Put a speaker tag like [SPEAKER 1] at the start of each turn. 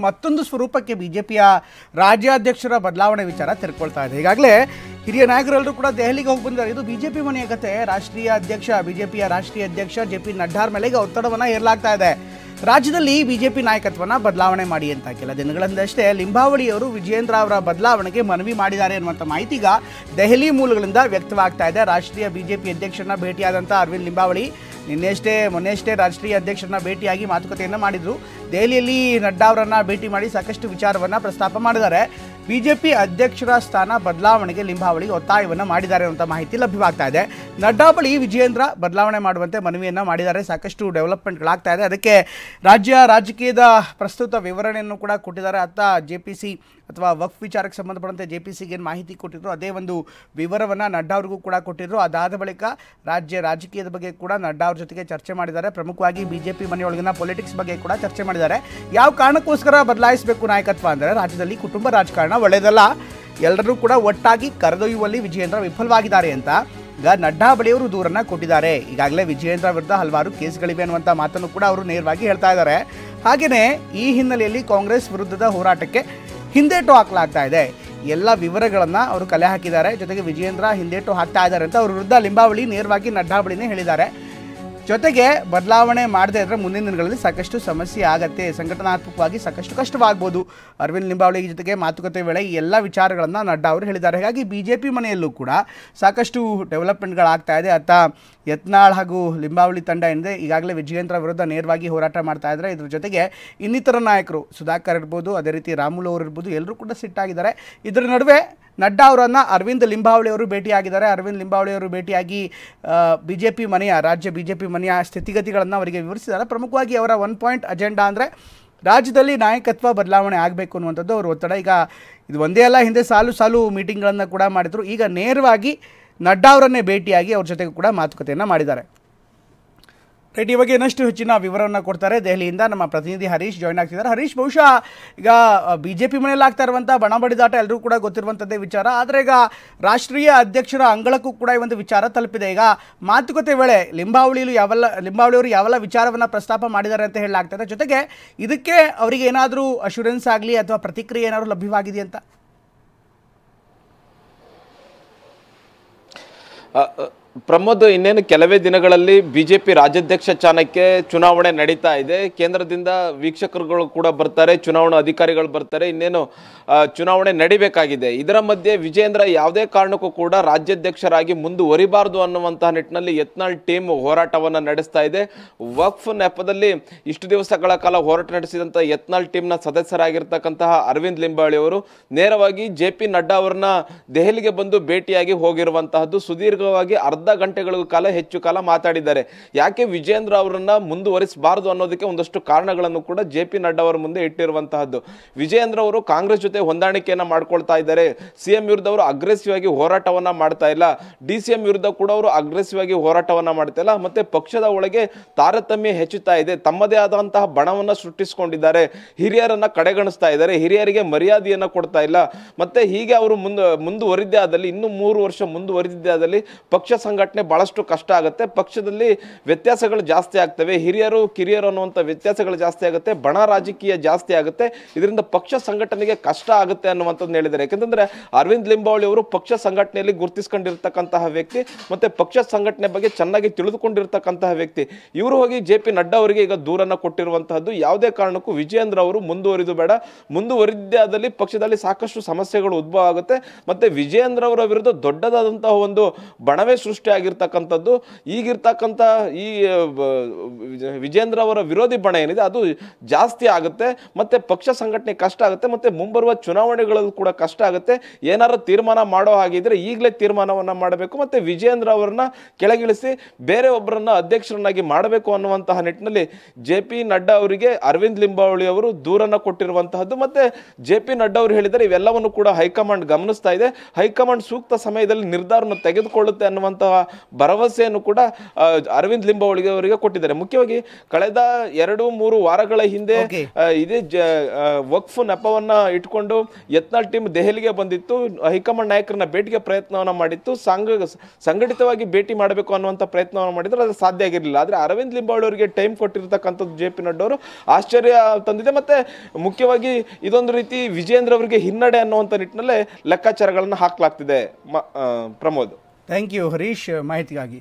[SPEAKER 1] ಮತ್ತೊಂದು ಸ್ವರೂಪಕ್ಕೆ ಬಿಜೆಪಿಯ ರಾಜ್ಯಾಧ್ಯಕ್ಷರ ಬದಲಾವಣೆ ವಿಚಾರ ತಿರ್ಕೊಳ್ತಾ ಇದೆ. ಈಗಾಗಲೇ ಹಿರಿಯ ನಾಯಕರೆಲ್ಲರೂ ಕೂಡ ದೆಹಲಿಗೆ ಹೋಗಿ ಬಂದಿದ್ದಾರೆ. ಇದು ಬಿಜೆಪಿ ಮನೆಯ ಕತೆ. ಬಿಜೆಪಿಯ ರಾಷ್ಟ್ರೀಯ ಅಧ್ಯಕ್ಷ ಜೆ.ಪಿ. ನಡ್ಡಾರ್ ಮೇಲೆ ಈಗ ಒತ್ತಡವನ್ನು ಹೇರಲಾಗ್ತಾ ಇದೆ. ರಾಜ್ಯದಲ್ಲಿ ಬಿಜೆಪಿ ನಾಯಕತ್ವನ ಬದಲಾವಣೆ ಮಾಡಿ ಅಂತ ಕೆಲ ದಿನಗಳಿಂದಷ್ಟೇ ಲಿಂಬಾವಳಿಯವರು ವಿಜಯೇಂದ್ರ ಅವರ ಬದಲಾವಣೆಗೆ ಮನವಿ ಮಾಡಿದ್ದಾರೆ ಅನ್ನುವಂಥ ಮಾಹಿತಿ ಈಗ ದೆಹಲಿ ಮೂಲಗಳಿಂದ ವ್ಯಕ್ತವಾಗ್ತಾ ಇದೆ. ರಾಷ್ಟ್ರೀಯ ಬಿಜೆಪಿ ಅಧ್ಯಕ್ಷರನ್ನ ಭೇಟಿಯಾದಂಥ ಅರವಿಂದ್ ಲಿಂಬಾವಳಿ ಮೊನ್ನೆಯಷ್ಟೇ ರಾಷ್ಟ್ರೀಯ ಅಧ್ಯಕ್ಷರನ್ನ ಭೇಟಿಯಾಗಿ ಮಾತುಕತೆಯನ್ನು ಮಾಡಿದರು. ದೆಹಲಿಯಲ್ಲಿ ನಡ್ಡಾ ಅವರನ್ನು ಭೇಟಿ ಮಾಡಿ ಸಾಕಷ್ಟು ವಿಚಾರವನ್ನು ಪ್ರಸ್ತಾಪ ಮಾಡಿದ್ದಾರೆ. ಬಿಜೆಪಿ ಅಧ್ಯಕ್ಷರ ಸ್ಥಾನ ಬದಲಾವಣೆಗೆ ಲಿಂಬಾವಳಿ ಒತ್ತಾಯವನ್ನು ಮಾಡಿದ್ದಾರೆ ಅನ್ನುವಂಥ ಮಾಹಿತಿ ಲಭ್ಯವಾಗ್ತಾ ಇದೆ. ನಡ್ಡಾ ಬಳಿ ವಿಜಯೇಂದ್ರ ಬದಲಾವಣೆ ಮಾಡುವಂತೆ ಮನವಿಯನ್ನು ಮಾಡಿದ್ದಾರೆ. ಸಾಕಷ್ಟು ಡೆವಲಪ್ಮೆಂಟ್ಗಳಾಗ್ತಾ ಇದೆ. ಅದಕ್ಕೆ ರಾಜಕೀಯದ ಪ್ರಸ್ತುತ ವಿವರಣೆಯನ್ನು ಕೂಡ ಕೊಟ್ಟಿದ್ದಾರೆ. ಜೆಪಿಸಿ ಅಥವಾ ವಕ್ಫ್ ವಿಚಾರಕ್ಕೆ ಸಂಬಂಧಪಟ್ಟಂತೆ ಜೆಪಿಸಿಗೆ ಏನು ಮಾಹಿತಿ ಕೊಟ್ಟಿದ್ರು ಅದೇ ಒಂದು ವಿವರವನ್ನು ನಡ್ಡಾ ಅವ್ರಿಗೂ ಕೂಡ ಕೊಟ್ಟಿದ್ರು. ಅದಾದ ಬಳಿಕ ರಾಜಕೀಯದ ಬಗ್ಗೆ ಕೂಡ ನಡ್ಡಾ ಅವ್ರ ಜೊತೆಗೆ ಚರ್ಚೆ ಮಾಡಿದ್ದಾರೆ. ಪ್ರಮುಖವಾಗಿ ಬಿಜೆಪಿ ಮನೆಯೊಳಗಿನ ಪೊಲಿಟಿಕ್ಸ್ ಬಗ್ಗೆ ಕೂಡ ಚರ್ಚೆ ಮಾಡಿದ್ದಾರೆ. ಯಾವ ಕಾರಣಕ್ಕೋಸ್ಕರ ಬದಲಾಯಿಸಬೇಕು ನಾಯಕತ್ವ ಅಂದರೆ ರಾಜ್ಯದಲ್ಲಿ ಕುಟುಂಬ ರಾಜಕಾರಣ ಒಳ್ಳೆಯದಲ್ಲ, ಎಲ್ಲರೂ ಕೂಡ ಒಟ್ಟಾಗಿ ಕರೆದೊಯ್ಯುವಲ್ಲಿ ವಿಜಯೇಂದ್ರ ವಿಫಲವಾಗಿದ್ದಾರೆ ಅಂತ ಈಗ ನಡ್ಡಾ ಬಳಿಯವರು ದೂರನ್ನು ಕೊಟ್ಟಿದ್ದಾರೆ. ಈಗಾಗಲೇ ವಿಜಯೇಂದ್ರ ವಿರುದ್ಧ ಹಲವಾರು ಕೇಸ್ಗಳಿವೆ ಅನ್ನುವಂಥ ಮಾತನ್ನು ಕೂಡ ಅವರು ನೇರವಾಗಿ ಹೇಳ್ತಾ ಇದ್ದಾರೆ. ಹಾಗೆಯೇ ಈ ಹಿನ್ನೆಲೆಯಲ್ಲಿ ಕಾಂಗ್ರೆಸ್ ವಿರುದ್ಧದ ಹೋರಾಟಕ್ಕೆ ಹಿಂದೇಟು ಹಾಕಲಾಗ್ತಾ ಇದೆ. ಎಲ್ಲ ವಿವರಗಳನ್ನು ಅವರು ಕಲೆ ಹಾಕಿದ್ದಾರೆ. ಜೊತೆಗೆ ವಿಜಯೇಂದ್ರ ಹಿಂದೇಟು ಹಾಕ್ತಾ ಇದ್ದಾರೆ ಅಂತ ಅವ್ರ ವಿರುದ್ಧ ಲಿಂಬಾವಳಿ ನೇರವಾಗಿ ನಡ್ಡಾ ಬಳಿನೇ ಹೇಳಿದ್ದಾರೆ. ಜೊತೆಗೆ ಬದಲಾವಣೆ ಮಾಡದೇ ಇದ್ದರೆ ಮುಂದಿನ ದಿನಗಳಲ್ಲಿ ಸಾಕಷ್ಟು ಸಮಸ್ಯೆ ಆಗತ್ತೆ, ಸಂಘಟನಾತ್ಮಕವಾಗಿ ಸಾಕಷ್ಟು ಕಷ್ಟವಾಗ್ಬೋದು. ಅರವಿಂದ್ ಲಿಂಬಾವಳಿ ಜೊತೆಗೆ ಮಾತುಕತೆ ವೇಳೆ ಈ ಎಲ್ಲ ವಿಚಾರಗಳನ್ನು ನಡ್ಡಾ ಅವರು ಹೇಳಿದ್ದಾರೆ. ಹೀಗಾಗಿ ಬಿಜೆಪಿ ಮನೆಯಲ್ಲೂ ಕೂಡ ಸಾಕಷ್ಟು ಡೆವಲಪ್ಮೆಂಟ್ಗಳಾಗ್ತಾ ಇದೆ. ಯತ್ನಾಳ್ ಹಾಗೂ ಲಿಂಬಾವಳಿ ತಂಡ ಏನಿದೆ ಈಗಾಗಲೇ ವಿಜಯೇಂದ್ರ ವಿರುದ್ಧ ನೇರವಾಗಿ ಹೋರಾಟ ಮಾಡ್ತಾ ಇದ್ದಾರೆ. ಇದ್ರ ಜೊತೆಗೆ ಇನ್ನಿತರ ನಾಯಕರು ಸುಧಾಕರ್ ಇರ್ಬೋದು, ಅದೇ ರೀತಿ ರಾಮುಲು ಅವರು ಇರ್ಬೋದು, ಎಲ್ಲರೂ ಕೂಡ ಸಿಟ್ಟಾಗಿದ್ದಾರೆ. ಇದರ ನಡುವೆ ನಡ್ಡಾ ಅವರನ್ನು ಅರವಿಂದ್ ಲಿಂಬಾವಳಿ ಅವರು ಭೇಟಿಯಾಗಿದ್ದಾರೆ. ಅರವಿಂದ್ ಲಿಂಬಾವಳಿ ಅವರು ಭೇಟಿಯಾಗಿ ರಾಜ್ಯ ಬಿಜೆಪಿ ಮನೆಯ ಸ್ಥಿತಿಗತಿಗಳನ್ನು ಅವರಿಗೆ ವಿವರಿಸಿದ್ದಾರೆ. ಪ್ರಮುಖವಾಗಿ ಅವರ 1 ಪಾಯಿಂಟ್ ಅಜೆಂಡಾ ಅಂದರೆ ರಾಜ್ಯದಲ್ಲಿ ನಾಯಕತ್ವ ಬದಲಾವಣೆ ಆಗಬೇಕು ಅನ್ನುವಂಥದ್ದು ಅವರ ಒತ್ತಡ. ಈಗ ಇದು ಒಂದೇ ಅಲ್ಲ, ಹಿಂದೆ ಸಾಲು ಮೀಟಿಂಗ್ಗಳನ್ನು ಕೂಡ ಮಾಡಿದರು. ಈಗ ನೇರವಾಗಿ ನಡ್ಡಾ ಅವರನ್ನೇ ಭೇಟಿಯಾಗಿ ಅವ್ರ ಜೊತೆಗೂ ಕೂಡ ಮಾತುಕತೆಯನ್ನು ಮಾಡಿದ್ದಾರೆ. ರೈಟ್, ಈ ಬಗ್ಗೆ ಇನ್ನಷ್ಟು ಹೆಚ್ಚಿನ ವಿವರವನ್ನು ಕೊಡ್ತಾರೆ ದೆಹಲಿಯಿಂದ ನಮ್ಮ ಪ್ರತಿನಿಧಿ ಹರೀಶ್ ಜಾಯ್ನ್ ಆಗ್ತಿದ್ದಾರೆ. ಹರೀಶ್, ಬಹುಶಃ ಈಗ ಬಿಜೆಪಿ ಮನೆಯಲ್ಲಿ ಆಗ್ತಾ ಇರುವಂಥ ಬಣಬಡಿದಾಟ ಎಲ್ಲರೂ ಕೂಡ ಗೊತ್ತಿರುವಂಥದ್ದೇ ವಿಚಾರ. ಆದರೆ ಈಗ ರಾಷ್ಟ್ರೀಯ ಅಧ್ಯಕ್ಷರ ಅಂಗಳಕ್ಕೂ ಕೂಡ ಈ ಒಂದು ವಿಚಾರ ತಲುಪಿದೆ. ಈಗ ಮಾತುಕತೆ ವೇಳೆ ಲಿಂಬಾವಳಿಯವರು ಯಾವೆಲ್ಲ ವಿಚಾರವನ್ನು ಪ್ರಸ್ತಾಪ ಮಾಡಿದ್ದಾರೆ ಅಂತ ಹೇಳಲಾಗ್ತದೆ. ಜೊತೆಗೆ ಇದಕ್ಕೆ ಅವರಿಗೆ ಏನಾದರೂ ಅಶ್ಯೂರೆನ್ಸ್ ಆಗಲಿ ಅಥವಾ ಪ್ರತಿಕ್ರಿಯೆ ಏನಾದರೂ ಲಭ್ಯವಾಗಿದೆ ಅಂತ?
[SPEAKER 2] ಪ್ರಮೋದ್, ಇನ್ನೇನು ಕೆಲವೇ ದಿನಗಳಲ್ಲಿ ಬಿಜೆಪಿ ರಾಜ್ಯಾಧ್ಯಕ್ಷ ಸ್ಥಾನಕ್ಕೆ ಚುನಾವಣೆ ನಡೀತಾ ಇದೆ. ಕೇಂದ್ರದಿಂದ ವೀಕ್ಷಕರುಗಳು ಕೂಡ ಬರ್ತಾರೆ, ಚುನಾವಣಾ ಅಧಿಕಾರಿಗಳು ಬರ್ತಾರೆ. ಇನ್ನೇನು ಚುನಾವಣೆ ನಡಿಬೇಕಾಗಿದೆ. ಇದರ ಮಧ್ಯೆ ವಿಜಯೇಂದ್ರ ಯಾವುದೇ ಕಾರಣಕ್ಕೂ ಕೂಡ ರಾಜ್ಯಾಧ್ಯಕ್ಷರಾಗಿ ಮುಂದುವರಿಬಾರದು ಅನ್ನುವಂತಹ ನಿಟ್ಟಿನಲ್ಲಿ ಯತ್ನಾಳ್ ಟೀಮ್ ಹೋರಾಟವನ್ನು ನಡೆಸ್ತಾ ಇದೆ. ವಕ್ಫ್ ನೆಪದಲ್ಲಿ ಇಷ್ಟು ದಿವಸಗಳ ಕಾಲ ಹೋರಾಟ ನಡೆಸಿದಂಥ ಯತ್ನಾಳ್ ಟೀಮ್ನ ಸದಸ್ಯರಾಗಿರ್ತಕ್ಕಂತಹ ಅರವಿಂದ್ ಲಿಂಬಾವಳಿ ಅವರು ನೇರವಾಗಿ ಜೆ.ಪಿ. ನಡ್ಡಾ ಅವರನ್ನ ದೆಹಲಿಗೆ ಬಂದು ಭೇಟಿಯಾಗಿ ಹೋಗಿರುವಂತಹದ್ದು. ಸುದೀರ್ಘವಾಗಿ ಅರ್ಧ ಗಂಟೆಗಳಿಗೂ ಹೆಚ್ಚು ಕಾಲ ಮಾತಾಡಿದ್ದಾರೆ. ಯಾಕೆ ವಿಜಯೇಂದ್ರ ಅವರನ್ನ ಮುಂದುವರಿಸಬಾರದು ಅನ್ನೋದಕ್ಕೆ ಒಂದಷ್ಟು ಕಾರಣಗಳನ್ನು ಕೂಡ ಜೆ.ಪಿ. ನಡ್ಡಾ ಅವರ ಮುಂದೆ ಇಟ್ಟಿರುವಂತಹದ್ದು. ವಿಜಯೇಂದ್ರ ಅವರು ಕಾಂಗ್ರೆಸ್ ಜೊತೆ ಹೊಂದಾಣಿಕೆಯನ್ನ ಮಾಡ್ಕೊಳ್ತಾ ಇದ್ದಾರೆ. ಸಿಎಂ ವಿರುದ್ಧ ಅವರು ಅಗ್ರೆಸಿವ್ ಆಗಿ ಹೋರಾಟವನ್ನ ಮಾಡ್ತಾ ಇಲ್ಲ. ಡಿ.ಸಿ.ಎಂ ವಿರುದ್ಧ ಕೂಡ ಅವರು ಅಗ್ರೆಸಿವ್ ಆಗಿ ಹೋರಾಟವನ್ನ ಮಾಡ್ತಾ ಇಲ್ಲ. ಮತ್ತೆ ಪಕ್ಷದ ಒಳಗೆ ತಾರತಮ್ಯ ಹೆಚ್ಚುತ್ತಾ ಇದೆ. ತಮ್ಮದೇ ಆದಂತಹ ಬಣವನ್ನ ಸೃಷ್ಟಿಸಿಕೊಂಡಿದ್ದಾರೆ. ಹಿರಿಯರನ್ನ ಕಡೆಗಣಿಸ್ತಾ ಇದ್ದಾರೆ. ಹಿರಿಯರಿಗೆ ಮರ್ಯಾದೆಯನ್ನ ಕೊಡ್ತಾ ಇಲ್ಲ. ಮತ್ತೆ ಹೀಗೆ ಅವರು ಮುಂದುವರಿದ್ದೇ ಆದಲ್ಲಿ, ಇನ್ನು 3 ವರ್ಷ ಮುಂದುವರಿದಿದ್ದೇ ಆದಲ್ಲಿ ಪಕ್ಷ ಸಂಘಟನೆ ಬಹಳಷ್ಟು ಕಷ್ಟ ಆಗುತ್ತೆ. ಪಕ್ಷದಲ್ಲಿ ವ್ಯತ್ಯಾಸಗಳು ಜಾಸ್ತಿ ಆಗ್ತವೆ. ಹಿರಿಯರು ಕಿರಿಯರು ಅನ್ನುವಂಥ ವ್ಯತ್ಯಾಸಗಳು ಜಾಸ್ತಿ ಆಗುತ್ತೆ. ಬಣ ರಾಜಕೀಯ ಜಾಸ್ತಿ ಆಗುತ್ತೆ. ಇದರಿಂದ ಪಕ್ಷ ಸಂಘಟನೆಗೆ ಕಷ್ಟ ಆಗುತ್ತೆ ಅನ್ನುವಂಥದ್ದು ಹೇಳಿದ್ದಾರೆ. ಯಾಕಂತಂದ್ರೆ ಅರವಿಂದ್ ಲಿಂಬಾವಳಿ ಅವರು ಪಕ್ಷ ಸಂಘಟನೆಯಲ್ಲಿ ಗುರುತಿಸಿಕೊಂಡಿರ್ತಕ್ಕಂತಹ ವ್ಯಕ್ತಿ, ಮತ್ತೆ ಪಕ್ಷ ಸಂಘಟನೆ ಬಗ್ಗೆ ಚೆನ್ನಾಗಿ ತಿಳಿದುಕೊಂಡಿರ್ತಕ್ಕಂತಹ ವ್ಯಕ್ತಿ. ಇವರು ಹೋಗಿ ಜೆ.ಪಿ. ನಡ್ಡಾ ಅವರಿಗೆ ಈಗ ದೂರನ್ನ ಕೊಟ್ಟಿರುವಂತಹದ್ದು. ಯಾವುದೇ ಕಾರಣಕ್ಕೂ ವಿಜಯೇಂದ್ರ ಅವರು ಮುಂದುವರಿದು ಬೇಡ, ಮುಂದುವರಿದ್ದೇ ಆದಲ್ಲಿ ಪಕ್ಷದಲ್ಲಿ ಸಾಕಷ್ಟು ಸಮಸ್ಯೆಗಳು ಉದ್ಭವ ಆಗುತ್ತೆ. ಮತ್ತೆ ವಿಜಯೇಂದ್ರ ಅವರ ವಿರುದ್ಧ ದೊಡ್ಡದಾದಂತಹ ಒಂದು ಬಣವೇ ಸೃಷ್ಟಿ ಆಗಿರ್ತಕ್ಕಂಥದ್ದು. ಈಗಿರ್ತಕ್ಕಂಥ ಈ ವಿಜೇಂದ್ರ ಅವರ ವಿರೋಧಿ ಬಣ ಏನಿದೆ ಅದು ಜಾಸ್ತಿ ಆಗುತ್ತೆ. ಮತ್ತೆ ಪಕ್ಷ ಸಂಘಟನೆ ಕಷ್ಟ ಆಗುತ್ತೆ. ಮತ್ತೆ ಮುಂಬರುವ ಚುನಾವಣೆಗಳಲ್ಲೂ ಕೂಡ ಕಷ್ಟ ಆಗುತ್ತೆ. ಏನಾರು ತೀರ್ಮಾನ ಮಾಡೋ ಹಾಗಿದ್ರೆ ಈಗಲೇ ತೀರ್ಮಾನವನ್ನ ಮಾಡಬೇಕು. ಮತ್ತೆ ವಿಜೇಂದ್ರ ಅವರನ್ನ ಕೆಳಗಿಳಿಸಿ ಬೇರೆ ಒಬ್ಬರನ್ನ ಅಧ್ಯಕ್ಷರನ್ನಾಗಿ ಮಾಡಬೇಕು ಅನ್ನುವಂತಹ ನಿಟ್ಟಿನಲ್ಲಿ ಜೆ.ಪಿ. ನಡ್ಡಾ ಅವರಿಗೆ ಅರವಿಂದ್ ಲಿಂಬಾವಳಿ ಅವರು ದೂರನ್ನ ಕೊಟ್ಟಿರುವಂತಹದ್ದು. ಮತ್ತೆ ಜೆ.ಪಿ. ನಡ್ಡಾ ಅವರು ಹೇಳಿದರೆ ಇವೆಲ್ಲವನ್ನು ಕೂಡ ಹೈಕಮಾಂಡ್ ಗಮನಿಸ್ತಾ ಇದೆ. ಹೈಕಮಾಂಡ್ ಸೂಕ್ತ ಸಮಯದಲ್ಲಿ ನಿರ್ಧಾರವನ್ನು ತೆಗೆದುಕೊಳ್ಳುತ್ತೆ ಅನ್ನುವಂತಹ ಅನ್ನುವಂತಹ ಭರವಸೆಯನ್ನು ಕೂಡ ಅರವಿಂದ್ ಲಿಂಬಾವಳಿ ಅವರಿಗೆ ಕೊಟ್ಟಿದ್ದಾರೆ. ಮುಖ್ಯವಾಗಿ ಕಳೆದ 2-3 ವಾರಗಳ ಹಿಂದೆ ಇದೇ ವಕ್ಫ್ ನೆಪವನ್ನ ಇಟ್ಕೊಂಡು ಯತ್ನಾಳ್ ಟೀಮ್ ದೆಹಲಿಗೆ ಬಂದಿತ್ತು, ಹೈಕಮಾಂಡ್ ನಾಯಕರನ್ನ ಭೇಟಿಗೆ ಪ್ರಯತ್ನವನ್ನ ಮಾಡಿತ್ತು, ಸಂಘಟಿತವಾಗಿ ಭೇಟಿ ಮಾಡಬೇಕು ಅನ್ನುವಂಥ ಪ್ರಯತ್ನವನ್ನು ಮಾಡಿದ್ರು, ಅದು ಸಾಧ್ಯ ಆಗಿರಲಿಲ್ಲ. ಆದರೆ ಅರವಿಂದ್ ಲಿಂಬಾವಳಿ ಅವರಿಗೆ ಟೈಮ್ ಕೊಟ್ಟಿರ್ತಕ್ಕಂಥದ್ದು JP ನಡ್ಡಾ ಅವರು ಆಶ್ಚರ್ಯ ತಂದಿದೆ. ಮತ್ತೆ ಮುಖ್ಯವಾಗಿ ಇದೊಂದು ರೀತಿ ವಿಜೇಂದ್ರ ಅವರಿಗೆ ಹಿನ್ನಡೆ ಅನ್ನುವಂಥ ನಿಟ್ಟಿನಲ್ಲೇ ಲೆಕ್ಕಾಚಾರಗಳನ್ನು ಹಾಕಲಾಗ್ತಿದೆ. ಪ್ರಮೋದ್,
[SPEAKER 1] ಥ್ಯಾಂಕ್ ಯು ಹರೀಶ್ ಮಾಹಿತಿಗಾಗಿ.